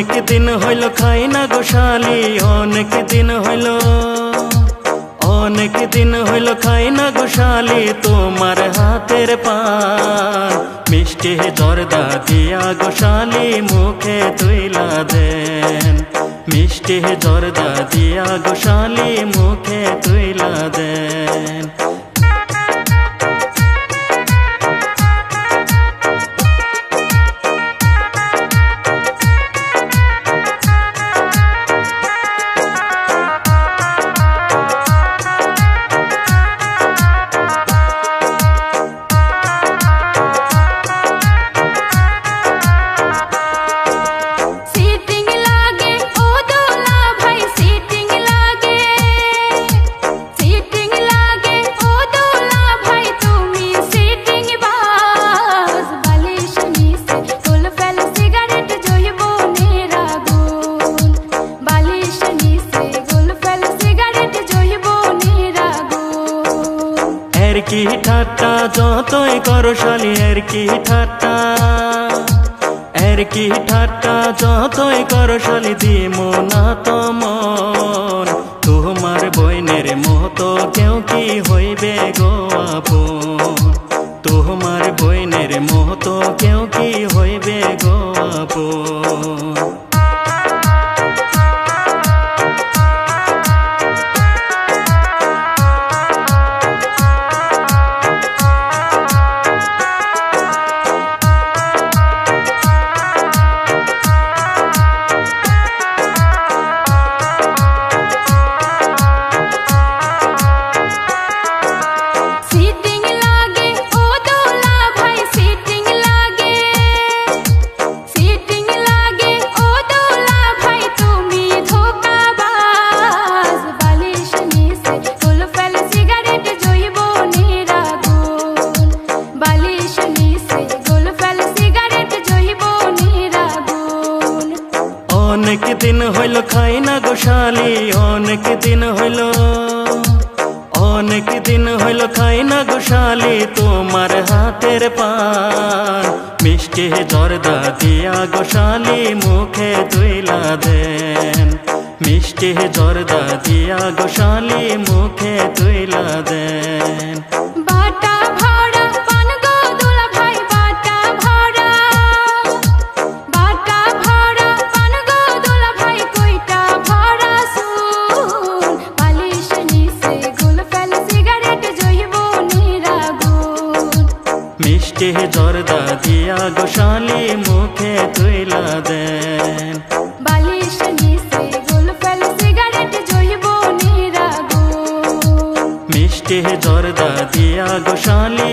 অনেক দিন হইল খাই না গোশালি, অনেক দিন হইল, অনেক দিন হইল খাই না গোশালি তোমার হাতের পান। মিষ্টি জর্দা দিয়া গোশালি মুখে তুইলা দেন, মিষ্টি জর্দা দিয়া গোশালি মুখে তুইলা দেন। কি ঠাট্টা যতই করো শালি, এর কি ঠাট্টা, এর কি ঠাট্টা যতই করো শালি দিমো না তোমার। তোমার বইনের মতো কেউ কি হইবে গো আপন, তোমার বইনের মতো কেউ কি হইবে গো আপন। অনেক দিন হইল খাই না গোশালি, অনেক দিন হইল, অনেক দিন হইল খাই না গোশালি তোমার হাতের পান। মিষ্টি জর্দা দিয়া গোশালি মুখে তুইলা দেন, মিষ্টি জর্দা দিয়া গোশালি মুখে তুইলা দেন। বাটা ভরা পান গো দুলা ভাই, বাটা ভরা, বাটা ভরা পান গো দুলা ভাই, কইটা ভরা সুন। বালিশ নিচে গুল ফেল সিগারেট জইব নিরাগুন। মিষ্টি জর্দা দিয়া গোশালি মুখে তুইলা দেন, বালিশ নিচে গুল ফেল সিগারেট জইব নিরাগুন। মিষ্টি জর্দা দিয়া গোশালি